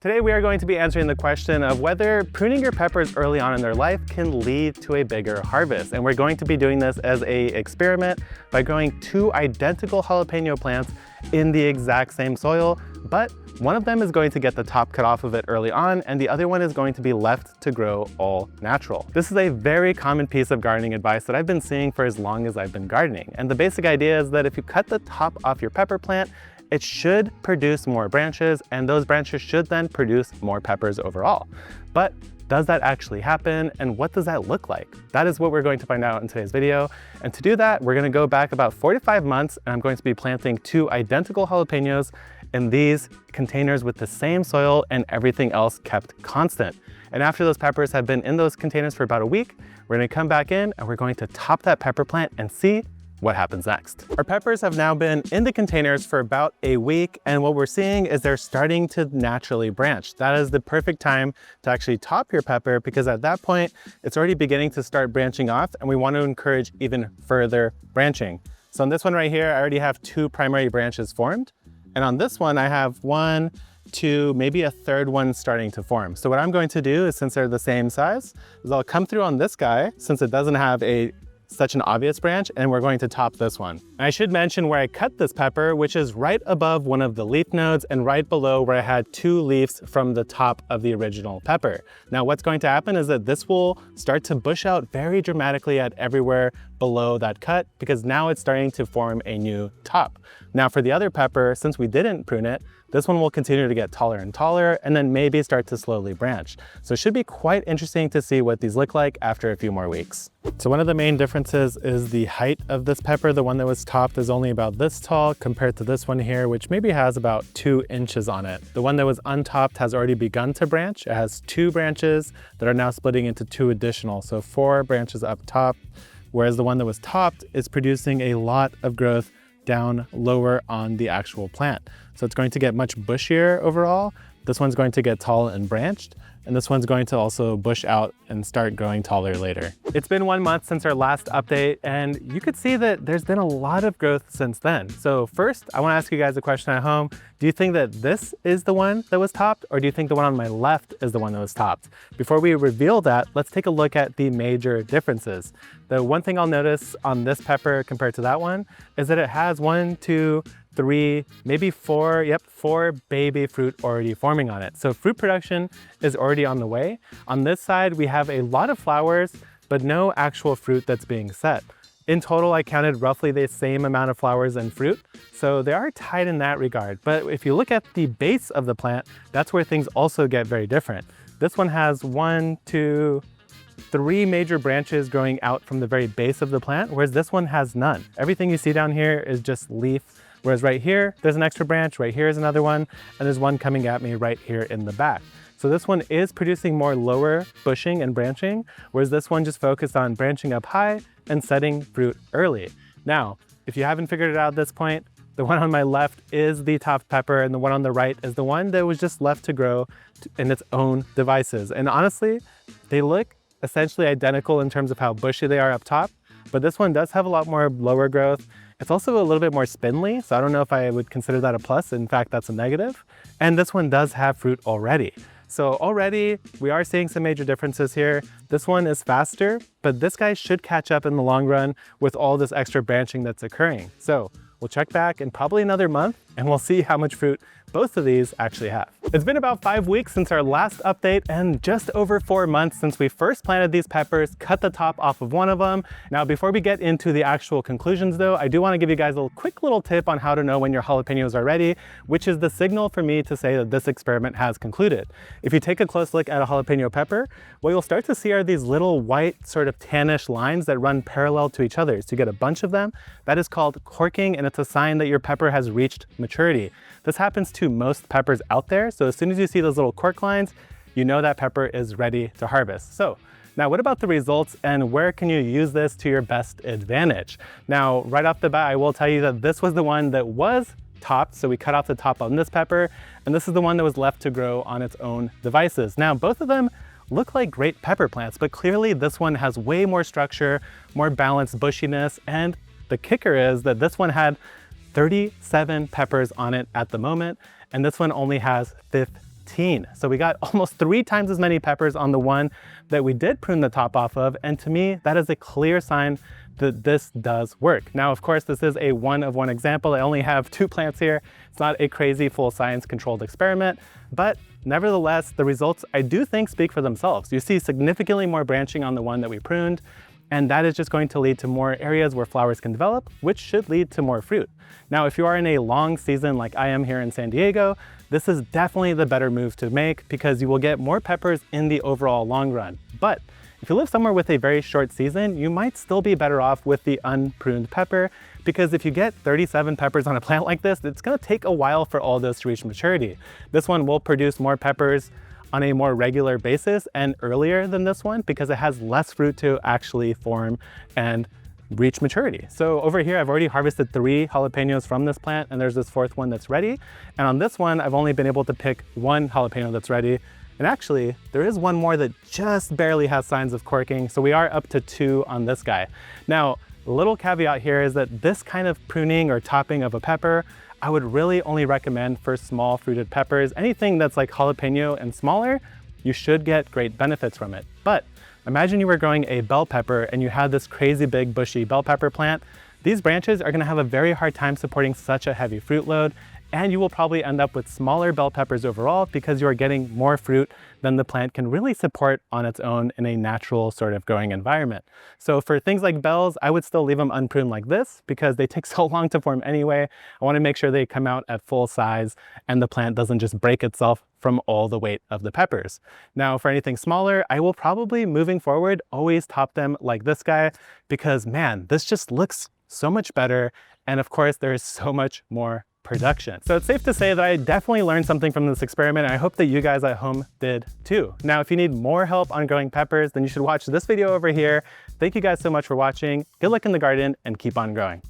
Today we are going to be answering the question of whether pruning your peppers early on in their life can lead to a bigger harvest. And we're going to be doing this as an experiment by growing two identical jalapeno plants in the exact same soil, but one of them is going to get the top cut off of it early on, and the other one is going to be left to grow all natural. This is a very common piece of gardening advice that I've been seeing for as long as I've been gardening. And the basic idea is that if you cut the top off your pepper plant, it should produce more branches, and those branches should then produce more peppers overall. But does that actually happen, and what does that look like? That is what we're going to find out in today's video. And to do that, we're gonna go back about 4 to 5 months, and I'm going to be planting two identical jalapenos in these containers with the same soil and everything else kept constant. And after those peppers have been in those containers for about a week, we're gonna come back in and we're going to top that pepper plant and see what happens next. Our peppers have now been in the containers for about a week, and what we're seeing is they're starting to naturally branch. That is the perfect time to actually top your pepper, because at that point, it's already beginning to start branching off, and we want to encourage even further branching. So on this one right here, I already have 2 primary branches formed. And on this one, I have 1, 2, maybe a third one starting to form. So what I'm going to do is, since they're the same size, is I'll come through on this guy, since it doesn't have such an obvious branch, and we're going to top this one. And I should mention where I cut this pepper, which is right above one of the leaf nodes and right below where I had 2 leaves from the top of the original pepper. Now what's going to happen is that this will start to bush out very dramatically at everywhere below that cut, because now it's starting to form a new top. Now for the other pepper, since we didn't prune it, this one will continue to get taller and taller and then maybe start to slowly branch. So it should be quite interesting to see what these look like after a few more weeks. So one of the main differences is the height of this pepper. The one that was topped is only about this tall compared to this one here, which maybe has about 2 inches on it. The one that was untopped has already begun to branch. It has 2 branches that are now splitting into 2 additional, so 4 branches up top, whereas the one that was topped is producing a lot of growth down lower on the actual plant. So it's going to get much bushier overall. This one's going to get tall and branched, and this one's going to also bush out and start growing taller later. It's been 1 month since our last update, and you could see that there's been a lot of growth since then. So first, I want to ask you guys a question at home. Do you think that this is the one that was topped, or do you think the one on my left is the one that was topped? Before we reveal that, let's take a look at the major differences. The one thing I'll notice on this pepper compared to that one is that it has 1, 2, 3, maybe 4, 4 baby fruit already forming on it. So fruit production is already on the way. On this side, we have a lot of flowers, but no actual fruit that's being set. In total, I counted roughly the same amount of flowers and fruit, so they are tied in that regard. But if you look at the base of the plant, that's where things also get very different. This one has 1, 2, 3 major branches growing out from the very base of the plant, whereas this one has none. Everything you see down here is just leaf, whereas right here, there's an extra branch, right here is another one, and there's one coming at me right here in the back. So this one is producing more lower bushing and branching, whereas this one just focused on branching up high and setting fruit early. Now, if you haven't figured it out at this point, the one on my left is the topped pepper, and the one on the right is the one that was just left to grow in its own devices. And honestly, they look essentially identical in terms of how bushy they are up top, but this one does have a lot more lower growth. It's also a little bit more spindly, so I don't know if I would consider that a plus. In fact, that's a negative. And this one does have fruit already. So already we are seeing some major differences here. This one is faster, but this guy should catch up in the long run with all this extra branching that's occurring. So we'll check back in probably another month and we'll see how much fruit both of these actually have. It's been about 5 weeks since our last update and just over 4 months since we first planted these peppers, cut the top off of one of them. Now, before we get into the actual conclusions though, I do want to give you guys a quick little tip on how to know when your jalapenos are ready, which is the signal for me to say that this experiment has concluded. If you take a close look at a jalapeno pepper, what you'll start to see are these little white sort of tannish lines that run parallel to each other. So you get a bunch of them. That is called corking, and it's a sign that your pepper has reached maturity. This happens to most peppers out there, so as soon as you see those little cork lines, you know that pepper is ready to harvest. So now what about the results, and where can you use this to your best advantage? Now, right off the bat, I will tell you that this was the one that was topped, so we cut off the top on this pepper, and this is the one that was left to grow on its own devices. Now, both of them look like great pepper plants, but clearly this one has way more structure, more balanced bushiness, and the kicker is that this one had 37 peppers on it at the moment, and this one only has 15. 15. So we got almost 3 times as many peppers on the one that we did prune the top off of. And to me, that is a clear sign that this does work. Now, of course, this is a one-of-one example. I only have 2 plants here. It's not a crazy full science controlled experiment, but nevertheless, the results I do think speak for themselves. You see significantly more branching on the one that we pruned, and that is just going to lead to more areas where flowers can develop, which should lead to more fruit. Now, if you are in a long season like I am here in San Diego, this is definitely the better move to make because you will get more peppers in the overall long run. But if you live somewhere with a very short season, you might still be better off with the unpruned pepper, because if you get 37 peppers on a plant like this, it's gonna take a while for all those to reach maturity. This one will produce more peppers on a more regular basis and earlier than this one because it has less fruit to actually form and reach maturity. So over here, I've already harvested 3 jalapenos from this plant, and there's this 4th one that's ready. And on this one, I've only been able to pick 1 jalapeno that's ready. And actually, there is one more that just barely has signs of corking, so we are up to 2 on this guy. Now, a little caveat here is that this kind of pruning or topping of a pepper, I would really only recommend for small fruited peppers. Anything that's like jalapeno and smaller, you should get great benefits from it. But imagine you were growing a bell pepper and you had this crazy big bushy bell pepper plant. These branches are gonna have a very hard time supporting such a heavy fruit load, and you will probably end up with smaller bell peppers overall because you are getting more fruit than the plant can really support on its own in a natural sort of growing environment. So for things like bells, I would still leave them unpruned like this because they take so long to form anyway. I want to make sure they come out at full size and the plant doesn't just break itself from all the weight of the peppers. Now, for anything smaller, I will probably, moving forward, always top them like this guy because, man, this just looks so much better. And of course, there is so much more production. So it's safe to say that I definitely learned something from this experiment, and I hope that you guys at home did too. Now, if you need more help on growing peppers, then you should watch this video over here. Thank you guys so much for watching. Good luck in the garden and keep on growing.